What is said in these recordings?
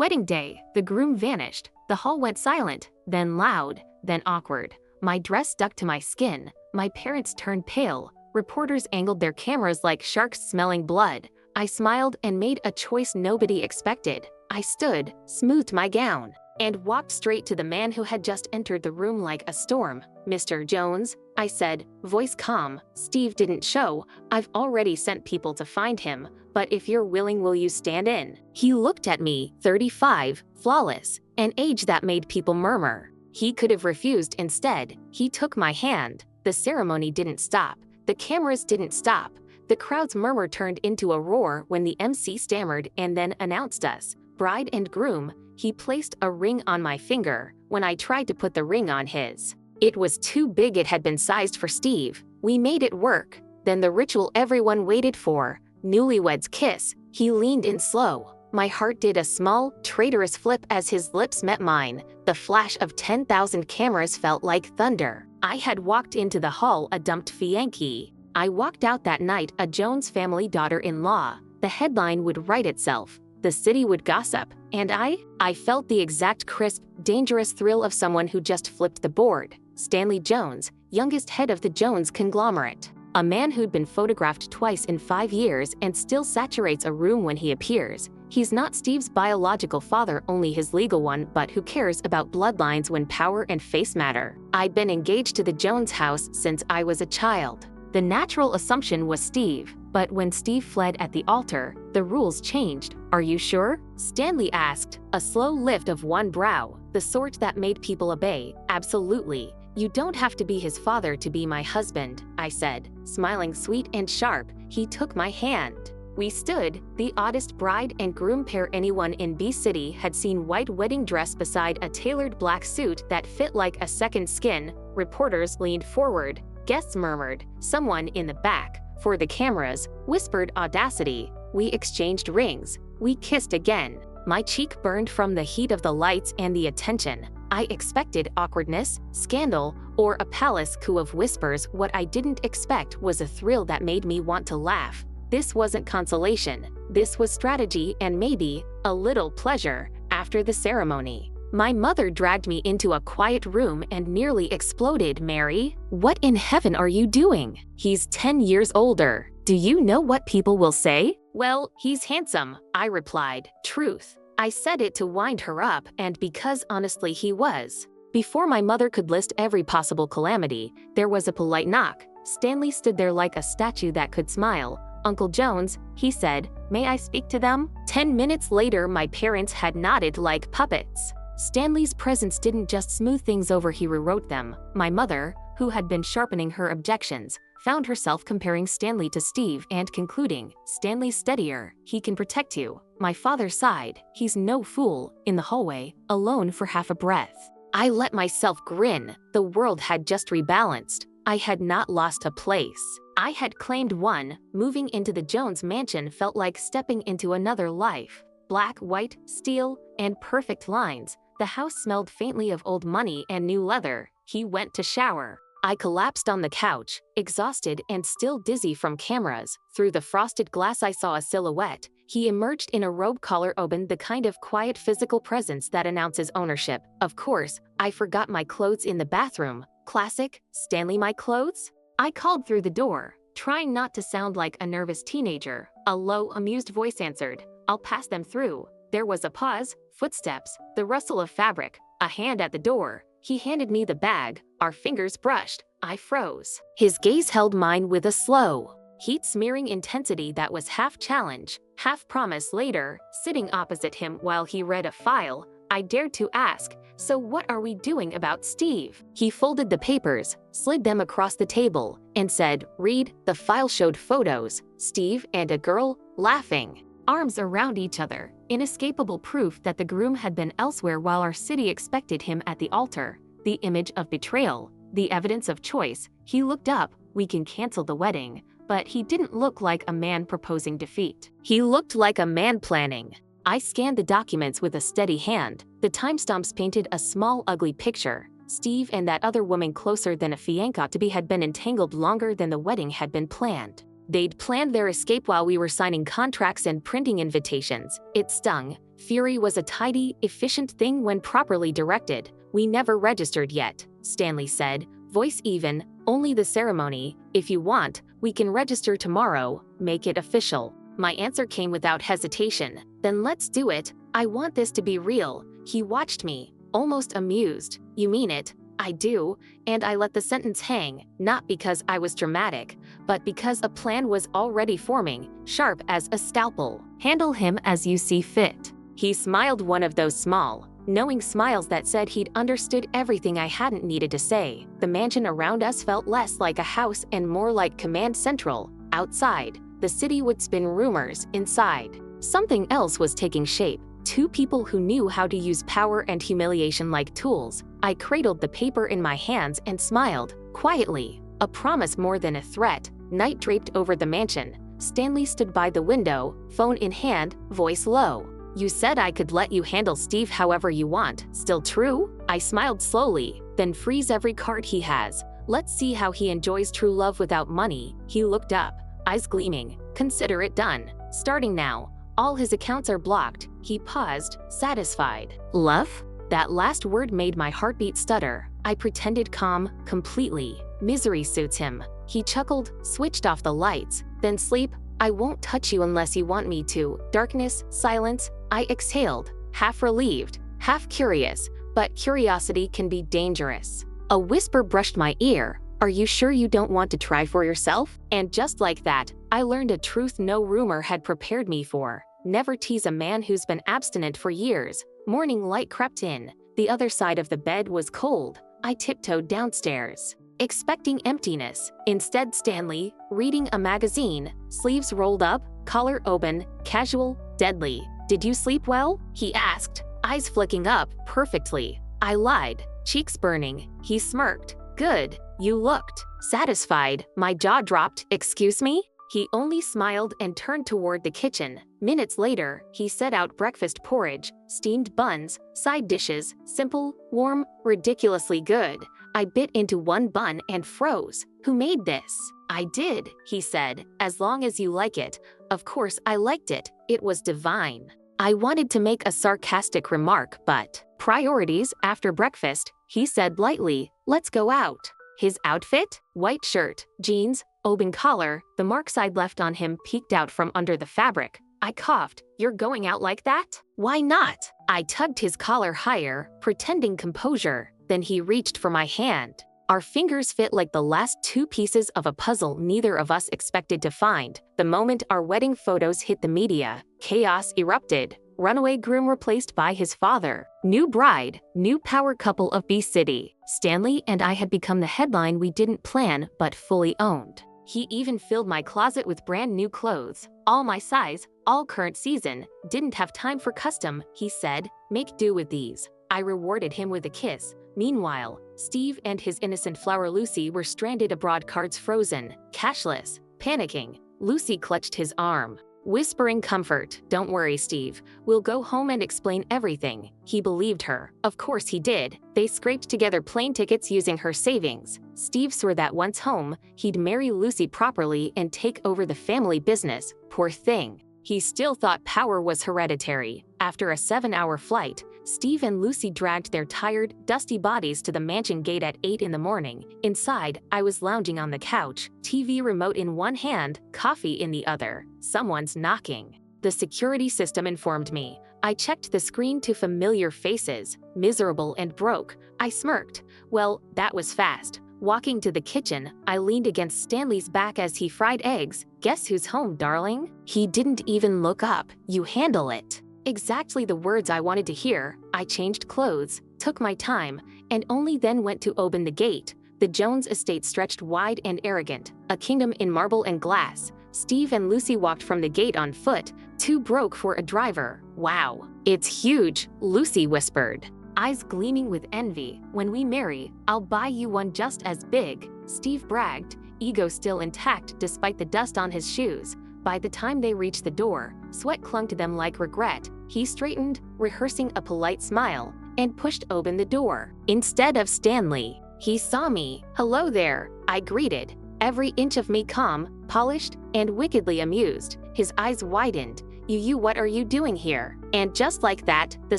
Wedding day, the groom vanished. The hall went silent, then loud, then awkward. My dress stuck to my skin. My parents turned pale. Reporters angled their cameras like sharks smelling blood. I smiled and made a choice nobody expected. I stood, smoothed my gown, and walked straight to the man who had just entered the room like a storm. "Mr. Jones," I said, voice calm. "Steve didn't show. I've already sent people to find him, but if you're willing, will you stand in?" He looked at me, 35, flawless, an age that made people murmur. He could have refused. Instead, he took my hand. The ceremony didn't stop. The cameras didn't stop. The crowd's murmur turned into a roar when the MC stammered and then announced us, bride and groom. He placed a ring on my finger when I tried to put the ring on his. It was too big. It had been sized for Steve. We made it work. Then the ritual everyone waited for, newlyweds kiss. He leaned in slow. My heart did a small, traitorous flip as his lips met mine. The flash of 10,000 cameras felt like thunder. I had walked into the hall a dumped Yankee. I walked out that night a Jones family daughter-in-law. The headline would write itself. The city would gossip. And I felt the exact crisp, dangerous thrill of someone who just flipped the board. Stanley Jones, youngest head of the Jones conglomerate. A man who'd been photographed twice in 5 years and still saturates a room when he appears. He's not Steve's biological father, only his legal one, but who cares about bloodlines when power and face matter? I'd been engaged to the Jones house since I was a child. The natural assumption was Steve, but when Steve fled at the altar, the rules changed. "Are you sure?" Stanley asked, a slow lift of one brow, the sort that made people obey. "Absolutely. You don't have to be his father to be my husband," I said, smiling sweet and sharp. He took my hand. We stood, the oddest bride and groom pair anyone in B City had seen. White wedding dress beside a tailored black suit that fit like a second skin. Reporters leaned forward. Guests murmured. Someone in the back, for the cameras, whispered audacity. We exchanged rings. We kissed again. My cheek burned from the heat of the lights and the attention. I expected awkwardness, scandal, or a palace coup of whispers. What I didn't expect was a thrill that made me want to laugh. This wasn't consolation. This was strategy and maybe a little pleasure. After the ceremony, my mother dragged me into a quiet room and nearly exploded. "Mary, what in heaven are you doing? He's 10 years older. Do you know what people will say?" "Well, he's handsome," I replied. Truth. I said it to wind her up, and because honestly he was. Before my mother could list every possible calamity, there was a polite knock. Stanley stood there like a statue that could smile. "Uncle Jones," he said, "may I speak to them?" 10 minutes later, my parents had nodded like puppets. Stanley's presence didn't just smooth things over, he rewrote them. My mother, who had been sharpening her objections, found herself comparing Stanley to Steve and concluding, "Stanley's steadier, he can protect you." My father sighed, "He's no fool." In the hallway, alone for half a breath, I let myself grin. The world had just rebalanced. I had not lost a place. I had claimed one. Moving into the Jones mansion felt like stepping into another life. Black, white, steel, and perfect lines. The house smelled faintly of old money and new leather. He went to shower. I collapsed on the couch, exhausted and still dizzy from cameras. Through the frosted glass I saw a silhouette. He emerged in a robe, collar open, the kind of quiet physical presence that announces ownership. Of course, I forgot my clothes in the bathroom. Classic, Stanley, my clothes? I called through the door, trying not to sound like a nervous teenager. A low, amused voice answered. "I'll pass them through." There was a pause, footsteps, the rustle of fabric, a hand at the door. He handed me the bag. Our fingers brushed. I froze. His gaze held mine with a slow, heat-smearing intensity that was half challenge, half promise. Later, sitting opposite him while he read a file, I dared to ask, "So what are we doing about Steve?" He folded the papers, slid them across the table, and said, "Read." The file showed photos, Steve and a girl, laughing, arms around each other, inescapable proof that the groom had been elsewhere while our city expected him at the altar. The image of betrayal, the evidence of choice. He looked up. "We can cancel the wedding." But he didn't look like a man proposing defeat. He looked like a man planning. I scanned the documents with a steady hand. The timestamps painted a small, ugly picture. Steve and that other woman, closer than a fiancé-to-be, had been entangled longer than the wedding had been planned. They'd planned their escape while we were signing contracts and printing invitations. It stung. Fury was a tidy, efficient thing when properly directed. We never registered yet, Stanley said, voice even, only the ceremony. If you want, we can register tomorrow, make it official. My answer came without hesitation. Then let's do it. I want this to be real. He watched me, almost amused. You mean it? I do, and I let the sentence hang, not because I was dramatic, but because a plan was already forming, sharp as a scalpel. Handle him as you see fit. He smiled, one of those small, knowing smiles that said he'd understood everything I hadn't needed to say. The mansion around us felt less like a house and more like command central. Outside, the city would spin rumors. Inside, something else was taking shape. Two people who knew how to use power and humiliation like tools. I cradled the paper in my hands and smiled, quietly. A promise more than a threat. Night draped over the mansion. Stanley stood by the window, phone in hand, voice low. You said I could let you handle Steve however you want. Still true? I smiled slowly. Then freeze every card he has. Let's see how he enjoys true love without money. He looked up, eyes gleaming. Consider it done. Starting now. All his accounts are blocked. He paused, satisfied. Love? That last word made my heartbeat stutter. I pretended calm, completely. Misery suits him. He chuckled, switched off the lights. Then sleep. I won't touch you unless you want me to. Darkness, silence. I exhaled, half relieved, half curious, but curiosity can be dangerous. A whisper brushed my ear. Are you sure you don't want to try for yourself? And just like that, I learned a truth no rumor had prepared me for. Never tease a man who's been abstinent for years. Morning light crept in. The other side of the bed was cold. I tiptoed downstairs, expecting emptiness. Instead, Stanley, reading a magazine, sleeves rolled up, collar open, casual, deadly. Did you sleep well? He asked, eyes flicking up, perfectly. I lied, cheeks burning. He smirked. Good, you looked satisfied. My jaw dropped. Excuse me? He only smiled and turned toward the kitchen. Minutes later, he set out breakfast porridge, steamed buns, side dishes, simple, warm, ridiculously good. I bit into one bun and froze. Who made this? I did, he said, as long as you like it. Of course I liked it. It was divine. I wanted to make a sarcastic remark, but priorities. After breakfast, he said lightly, let's go out. His outfit? White shirt, jeans, open collar. The marks I'd left on him peeked out from under the fabric. I coughed. You're going out like that? Why not? I tugged his collar higher, pretending composure. Then he reached for my hand. Our fingers fit like the last two pieces of a puzzle neither of us expected to find. The moment our wedding photos hit the media, chaos erupted. Runaway groom replaced by his father. New bride, new power couple of B City. Stanley and I had become the headline we didn't plan but fully owned. He even filled my closet with brand new clothes. All my size, all current season. Didn't have time for custom, he said. Make do with these. I rewarded him with a kiss. Meanwhile, Steve and his innocent flower Lucy were stranded abroad, cards frozen, cashless, panicking. Lucy clutched his arm, whispering comfort. Don't worry, Steve. We'll go home and explain everything. He believed her. Of course he did. They scraped together plane tickets using her savings. Steve swore that once home, he'd marry Lucy properly and take over the family business. Poor thing. He still thought power was hereditary. After a 7-hour flight, Steve and Lucy dragged their tired, dusty bodies to the mansion gate at 8 in the morning. Inside, I was lounging on the couch, TV remote in one hand, coffee in the other. Someone's knocking. The security system informed me. I checked the screen to familiar faces, miserable and broke. I smirked. Well, that was fast. Walking to the kitchen, I leaned against Stanley's back as he fried eggs. Guess who's home, darling? He didn't even look up. You handle it. Exactly the words I wanted to hear. I changed clothes, took my time, and only then went to open the gate. The Jones estate stretched wide and arrogant, a kingdom in marble and glass. Steve and Lucy walked from the gate on foot, too broke for a driver. Wow, it's huge, Lucy whispered, eyes gleaming with envy. When we marry, I'll buy you one just as big, Steve bragged, ego still intact despite the dust on his shoes. By the time they reached the door, sweat clung to them like regret. He straightened, rehearsing a polite smile, and pushed open the door. Instead of Stanley, he saw me. Hello there, I greeted, every inch of me calm, polished, and wickedly amused. His eyes widened. You what are you doing here?" And just like that, the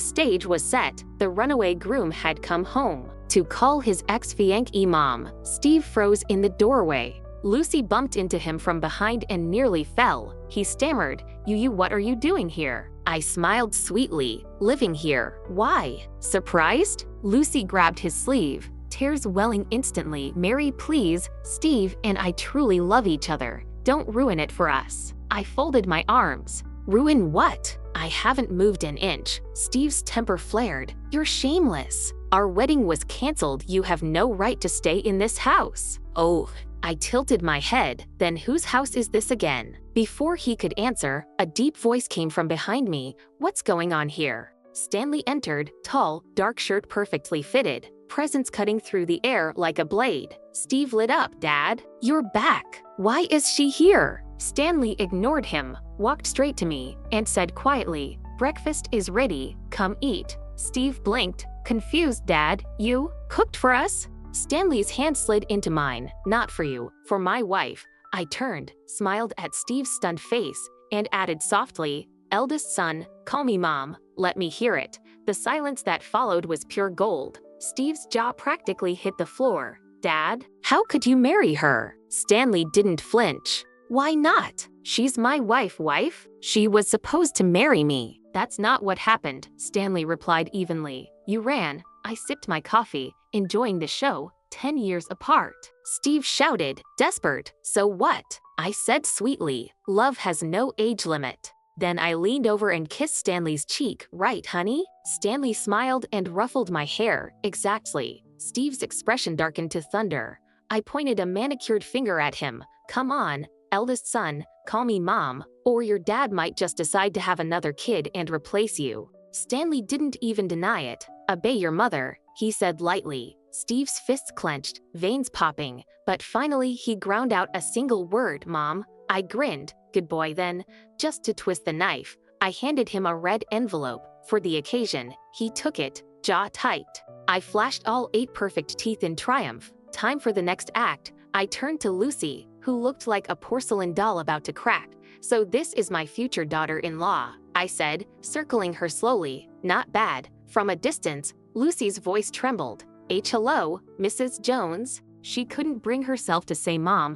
stage was set. The runaway groom had come home to call his ex-fiancée mom. Steve froze in the doorway. Lucy bumped into him from behind and nearly fell. He stammered, You what are you doing here?" I smiled sweetly. "Living here. Why? Surprised?" Lucy grabbed his sleeve, tears welling instantly. "Mary, please. Steve and I truly love each other. Don't ruin it for us." I folded my arms. "Ruin what? I haven't moved an inch." Steve's temper flared. "You're shameless. Our wedding was canceled. You have no right to stay in this house." "Oh." I tilted my head. "Then whose house is this again?" Before he could answer, a deep voice came from behind me. "What's going on here?" Stanley entered, tall, dark shirt perfectly fitted, presence cutting through the air like a blade. Steve lit up. "Dad, you're back. Why is she here?" Stanley ignored him, walked straight to me, and said quietly, "Breakfast is ready. Come eat." Steve blinked, confused. "Dad, you cooked for us?" Stanley's hand slid into mine. "Not for you, for my wife." I turned, smiled at Steve's stunned face, and added softly, "Eldest son, call me Mom. Let me hear it." The silence that followed was pure gold. Steve's jaw practically hit the floor. "Dad, how could you marry her?" Stanley didn't flinch. "Why not? She's my wife. She was supposed to marry me." "That's not what happened," Stanley replied evenly. "You ran." I sipped my coffee, enjoying the show. 10 years apart. Steve shouted, desperate. "So what?" I said sweetly, "Love has no age limit." Then I leaned over and kissed Stanley's cheek. "Right, honey?" Stanley smiled and ruffled my hair. "Exactly." Steve's expression darkened to thunder. I pointed a manicured finger at him. "Come on, eldest son, call me Mom, or your dad might just decide to have another kid and replace you." Stanley didn't even deny it. "Obey your mother," he said lightly. Steve's fists clenched, veins popping, but finally he ground out a single word, "Mom." I grinned. "Good boy then." Just to twist the knife, I handed him a red envelope. For the occasion, he took it, jaw tight. I flashed all 8 perfect teeth in triumph. Time for the next act. I turned to Lucy, who looked like a porcelain doll about to crack. "So this is my future daughter-in-law," I said, circling her slowly. "Not bad." From a distance, Lucy's voice trembled. Hello, Mrs. Jones." She couldn't bring herself to say Mom,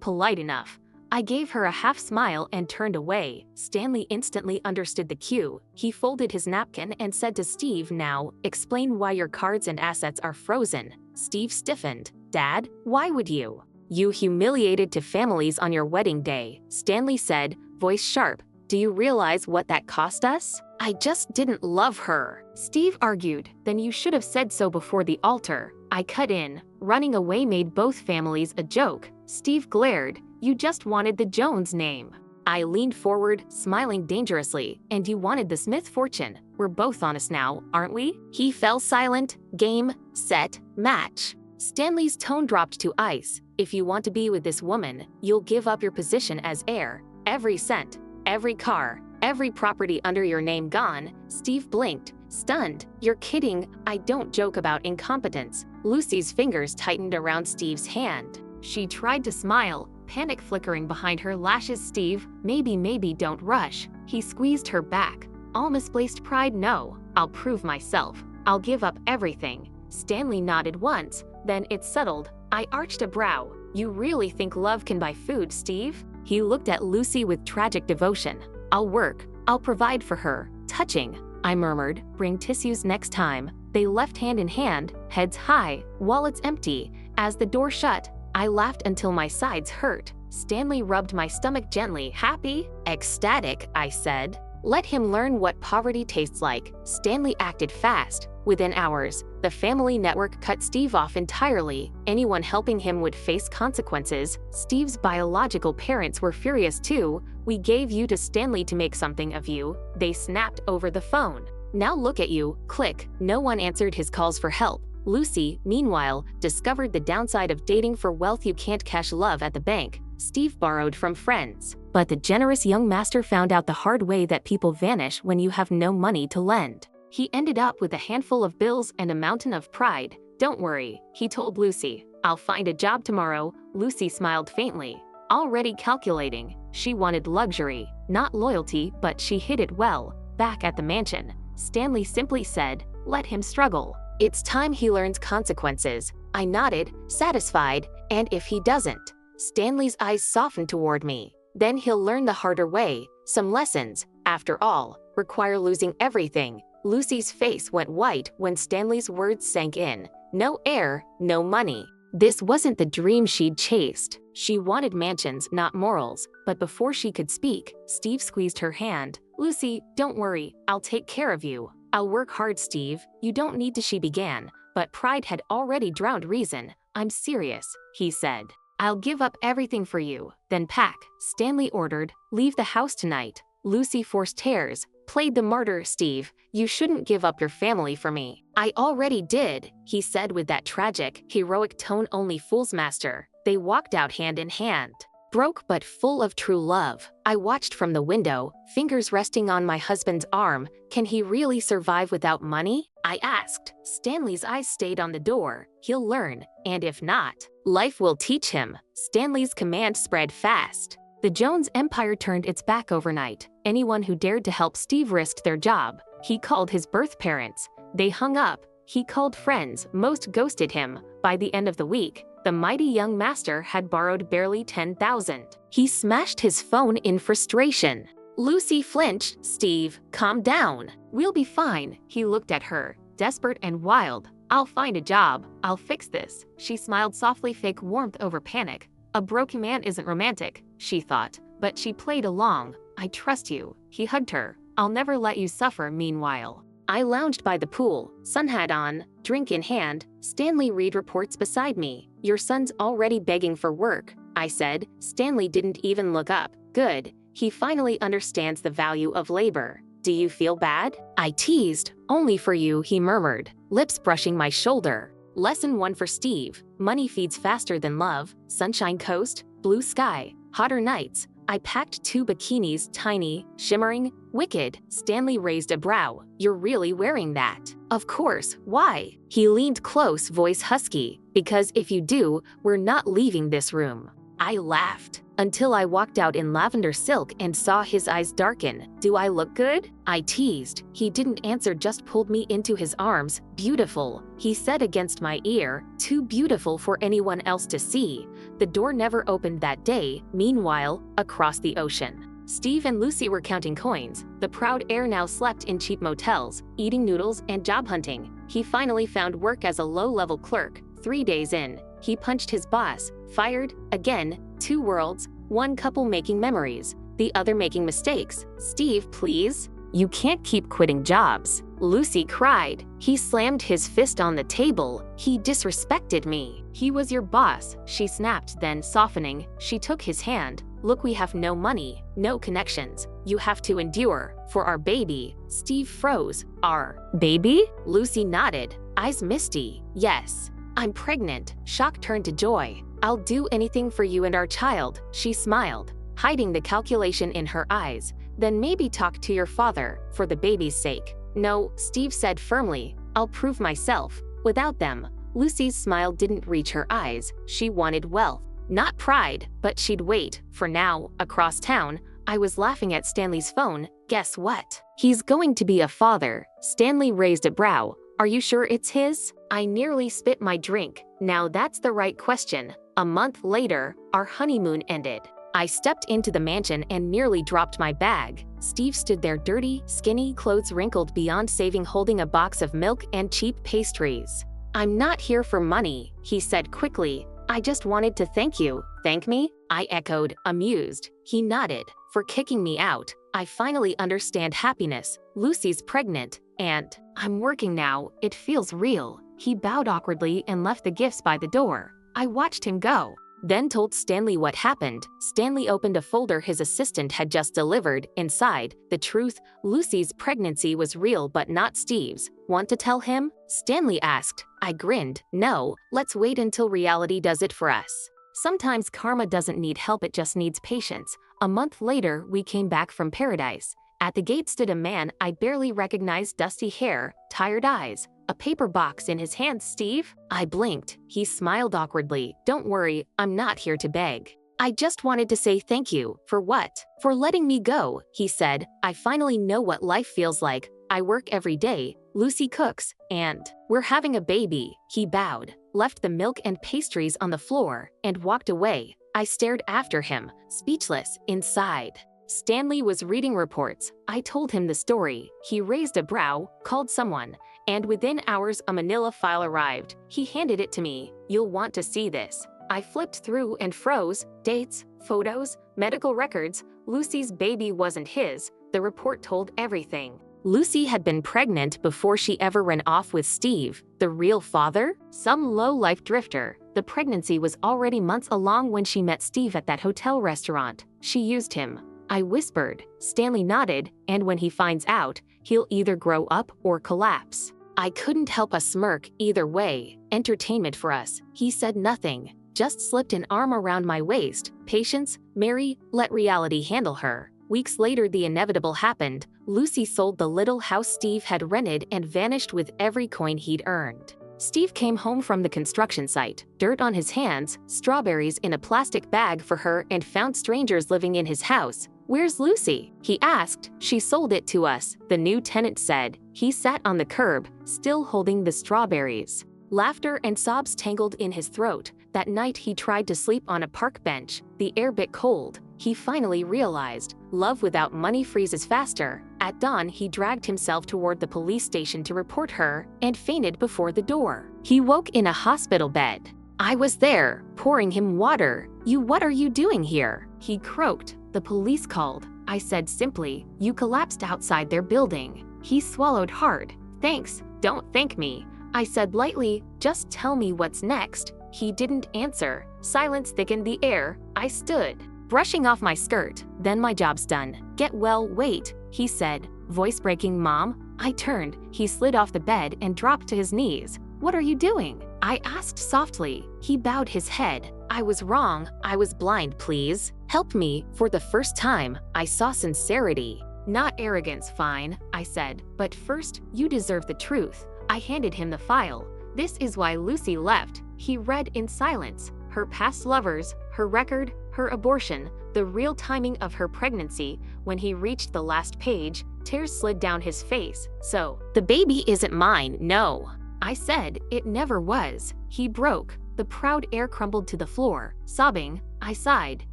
polite enough. I gave her a half smile and turned away. Stanley instantly understood the cue. He folded his napkin and said to Steve, "Now, explain why your cards and assets are frozen." Steve stiffened. "Dad, why would you? You humiliated to families on your wedding day," Stanley said, voice sharp. "Do you realize what that cost us?" "I just didn't love her," Steve argued. "Then you should have said so before the altar." I cut in. Running away made both families a joke. Steve glared. "You just wanted the Jones name." I leaned forward, smiling dangerously. "And you wanted the Smith fortune. We're both honest now, aren't we?" He fell silent. Game, set, match. Stanley's tone dropped to ice. "If you want to be with this woman, you'll give up your position as heir. Every cent, every car, every property under your name gone." Steve blinked, stunned. "You're kidding. I don't joke about incompetence." Lucy's fingers tightened around Steve's hand. She tried to smile, panic flickering behind her lashes. "Steve, maybe don't rush." He squeezed her back. "All misplaced pride? No. I'll prove myself. I'll give up everything." Stanley nodded once, then it settled. I arched a brow. "You really think love can buy food, Steve?" He looked at Lucy with tragic devotion. "I'll work. I'll provide for her." Touching, I murmured, "Bring tissues next time." They left hand in hand, heads high, wallets empty. As the door shut, I laughed until my sides hurt. Stanley rubbed my stomach gently. "Happy?" "Ecstatic," I said. Let him learn what poverty tastes like. Stanley acted fast. Within hours, the family network cut Steve off entirely. Anyone helping him would face consequences. Steve's biological parents were furious too. "We gave you to Stanley to make something of you," they snapped over the phone. "Now look at you." Click. No one answered his calls for help. Lucy, meanwhile, discovered the downside of dating for wealth. You can't cash love at the bank. Steve borrowed from friends. But the generous young master found out the hard way that people vanish when you have no money to lend. He ended up with a handful of bills and a mountain of pride. "Don't worry," he told Lucy. "I'll find a job tomorrow." Lucy smiled faintly. Already calculating. She wanted luxury. not loyalty, but she hid it well. Back at the mansion, Stanley simply said, "Let him struggle. It's time he learns consequences." I nodded, satisfied, and if he doesn't? Stanley's eyes softened toward me. Then he'll learn the harder way. Some lessons, after all, require losing everything. Lucy's face went white when Stanley's words sank in. No heir, no money. This wasn't the dream she'd chased. She wanted mansions, not morals. But before she could speak, Steve squeezed her hand. "Lucy, don't worry. I'll take care of you." "I'll work hard, Steve. You don't need to," she began. But pride had already drowned reason. "I'm serious," he said. "I'll give up everything for you." "Then pack," Stanley ordered. "Leave the house tonight." Lucy forced tears. "Played the martyr, Steve. You shouldn't give up your family for me." "I already did," he said with that tragic, heroic tone only fools master. They walked out hand in hand, broke but full of true love. I watched from the window, fingers resting on my husband's arm. Can he really survive without money? I asked. Stanley's eyes stayed on the door. He'll learn, and if not, life will teach him. Stanley's command spread fast. The Jones empire turned its back overnight. Anyone who dared to help Steve risked their job. He called his birth parents. They hung up. He called friends. Most ghosted him. By the end of the week, the mighty young master had borrowed barely $10,000. He smashed his phone in frustration. Lucy flinched. "Steve, calm down. We'll be fine." He looked at her, desperate and wild. "I'll find a job. I'll fix this." She smiled softly, fake warmth over panic. A broken man isn't romantic, she thought, but she played along. "I trust you." He hugged her. "I'll never let you suffer." Meanwhile, I lounged by the pool, sun hat on, drink in hand. Stanley read reports beside me. "Your son's already begging for work," I said. Stanley didn't even look up. "Good. He finally understands the value of labor." "Do you feel bad?" I teased. "Only for you," he murmured, lips brushing my shoulder. Lesson 1 for Steve. Money feeds faster than love. Sunshine Coast, blue sky, hotter nights. I packed 2 bikinis, tiny, shimmering, wicked. Stanley raised a brow. "You're really wearing that?" "Of course. Why?" He leaned close, voice husky. "Because if you do, we're not leaving this room." I laughed until I walked out in lavender silk and saw his eyes darken. "Do I look good?" I teased. He didn't answer, just pulled me into his arms. "Beautiful," he said against my ear. "Too beautiful for anyone else to see." The door never opened that day. Meanwhile, across the ocean, Steve and Lucy were counting coins. The proud heir now slept in cheap motels, eating noodles and job hunting. He finally found work as a low-level clerk. 3 days in, he punched his boss. Fired, again. 2 worlds, one couple making memories, the other making mistakes. "Steve, please. You can't keep quitting jobs," Lucy cried. He slammed his fist on the table. "He disrespected me." "He was your boss," she snapped, then softening, she took his hand. "Look, we have no money, no connections. You have to endure. For our baby." Steve froze. "Our baby?" Lucy nodded, eyes misty. "Yes. I'm pregnant." Shock turned to joy. "I'll do anything for you and our child," she smiled, hiding the calculation in her eyes. "Then maybe talk to your father, for the baby's sake." "No," Steve said firmly. "I'll prove myself." Without them, Lucy's smile didn't reach her eyes. She wanted wealth, not pride, but she'd wait. For now, across town, I was laughing at Stanley's phone. "Guess what? He's going to be a father." Stanley raised a brow. "Are you sure it's his?" I nearly spit my drink. Now that's the right question. A month later, our honeymoon ended. I stepped into the mansion and nearly dropped my bag. Steve stood there, dirty, skinny, clothes wrinkled beyond saving, holding a box of milk and cheap pastries. "I'm not here for money," he said quickly. "I just wanted to thank you." "Thank me?" I echoed, amused. He nodded. "For kicking me out. I finally understand happiness. Lucy's pregnant, and I'm working now. It feels real." He bowed awkwardly and left the gifts by the door. I watched him go, then told Stanley what happened. Stanley opened a folder his assistant had just delivered. Inside, the truth: Lucy's pregnancy was real but not Steve's. "Want to tell him?" Stanley asked. I grinned. "No, let's wait until reality does it for us." Sometimes karma doesn't need help, it just needs patience. A month later, we came back from paradise. At the gate stood a man I barely recognized, dusty hair, tired eyes, a paper box in his hands. "Steve?" I blinked. He smiled awkwardly. "Don't worry, I'm not here to beg." I just wanted to say thank you. For what? For letting me go, he said. I finally know what life feels like. I work every day, Lucy cooks, and we're having a baby. He bowed, left the milk and pastries on the floor, and walked away. I stared after him, speechless, inside. Stanley was reading reports. I told him the story. He raised a brow, called someone, and within hours a manila file arrived. He handed it to me. You'll want to see this. I flipped through and froze. Dates, photos, medical records. Lucy's baby wasn't his. The report told everything. Lucy had been pregnant before she ever ran off with Steve, the real father? Some low-life drifter. The pregnancy was already months along when she met Steve at that hotel restaurant. She used him. I whispered. Stanley nodded, and when he finds out, he'll either grow up or collapse. I couldn't help a smirk either way. Entertainment for us. He said nothing, just slipped an arm around my waist. Patience, Mary, let reality handle her. Weeks later, the inevitable happened. Lucy sold the little house Steve had rented and vanished with every coin he'd earned. Steve came home from the construction site, dirt on his hands, strawberries in a plastic bag for her, and found strangers living in his house. "Where's Lucy?" he asked. "She sold it to us," the new tenant said. He sat on the curb, still holding the strawberries. Laughter and sobs tangled in his throat. That night he tried to sleep on a park bench. The air bit cold. He finally realized, love without money freezes faster. At dawn, he dragged himself toward the police station to report her, and fainted before the door. He woke in a hospital bed. I was there, pouring him water. What are you doing here?" He croaked. "The police called." I said simply, "You collapsed outside their building." He swallowed hard. "Thanks, don't thank me." I said lightly, "Just tell me what's next." He didn't answer. Silence thickened the air. I stood, brushing off my skirt. "Then my job's done. Get well, wait," he said, voice breaking. "Mom?" I turned. He slid off the bed and dropped to his knees. "What are you doing?" I asked softly. He bowed his head. "I was wrong. I was blind, please. Help me." For the first time, I saw sincerity. "Not arrogance, fine," I said. "But first, you deserve the truth." I handed him the file. "This is why Lucy left." He read in silence. Her past lovers, her record, her abortion, the real timing of her pregnancy. When he reached the last page, tears slid down his face. "So, the baby isn't mine, no." I said, "It never was." He broke. The proud air crumbled to the floor. Sobbing, I sighed.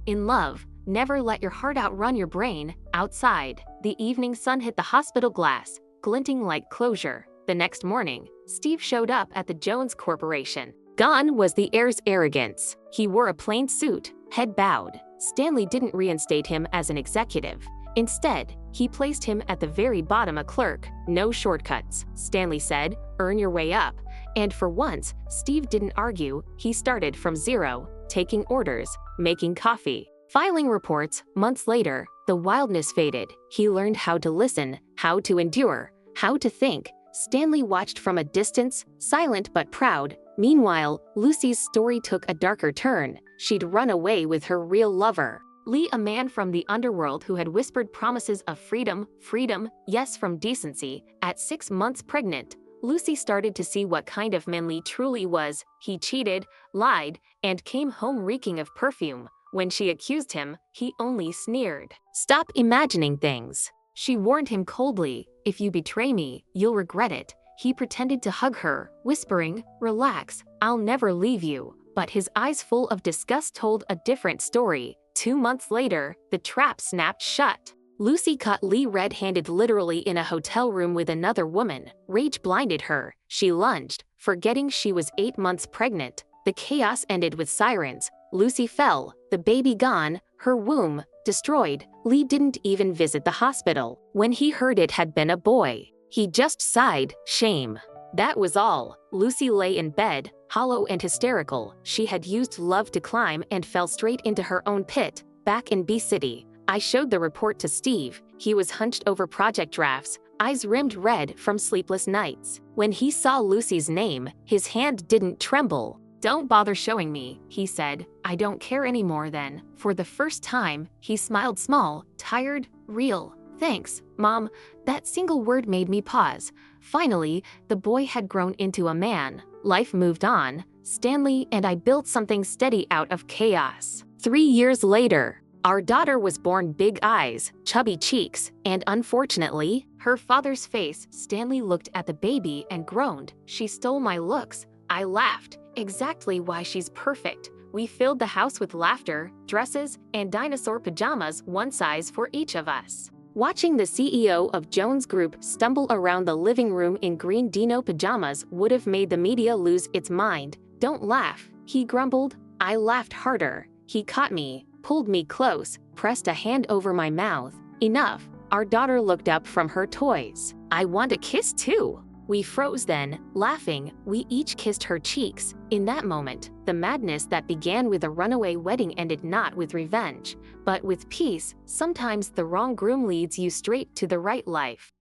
"In love, never let your heart outrun your brain." Outside, the evening sun hit the hospital glass, glinting like closure. The next morning, Steve showed up at the Jones Corporation. Gone was the heir's arrogance. He wore a plain suit, head bowed. Stanley didn't reinstate him as an executive. Instead, he placed him at the very bottom, a clerk. "No shortcuts," Stanley said. "Earn your way up." And for once, Steve didn't argue. He started from zero, taking orders, making coffee, filing reports. Months later, the wildness faded. He learned how to listen, how to endure, how to think. Stanley watched from a distance, silent but proud. Meanwhile, Lucy's story took a darker turn. She'd run away with her real lover, Lee, a man from the underworld who had whispered promises of freedom, yes, from decency. At 6 months pregnant, Lucy started to see what kind of man Lee truly was. He cheated, lied, and came home reeking of perfume. When she accused him, he only sneered. "Stop imagining things," she warned him coldly. "If you betray me, you'll regret it." He pretended to hug her, whispering, "Relax, I'll never leave you." But his eyes full of disgust told a different story. 2 months later, the trap snapped shut. Lucy caught Lee red-handed, literally in a hotel room with another woman. Rage blinded her. She lunged, forgetting she was 8 months pregnant. The chaos ended with sirens. Lucy fell, the baby gone, her womb destroyed. Lee didn't even visit the hospital. When he heard it had been a boy, he just sighed, shame. That was all. Lucy lay in bed, hollow and hysterical. She had used love to climb and fell straight into her own pit. Back in B City, I showed the report to Steve. He was hunched over project drafts, eyes rimmed red from sleepless nights. When he saw Lucy's name, his hand didn't tremble. "Don't bother showing me," he said. "I don't care anymore then." For the first time, he smiled, small, tired, real. "Thanks, Mom." That single word made me pause. Finally, the boy had grown into a man. Life moved on. Stanley and I built something steady out of chaos. 3 years later, our daughter was born big eyes, chubby cheeks, and unfortunately, her father's face. Stanley looked at the baby and groaned. She stole my looks. I laughed. Exactly why she's perfect. We filled the house with laughter, dresses, and dinosaur pajamas, one size for each of us. Watching the CEO of Jones Group stumble around the living room in green dino pajamas would have made the media lose its mind. Don't laugh, he grumbled. I laughed harder. He caught me, pulled me close, pressed a hand over my mouth. Enough. Our daughter looked up from her toys. I want a kiss too. We froze then, laughing. We each kissed her cheeks. In that moment, the madness that began with a runaway wedding ended not with revenge, but with peace. Sometimes the wrong groom leads you straight to the right life.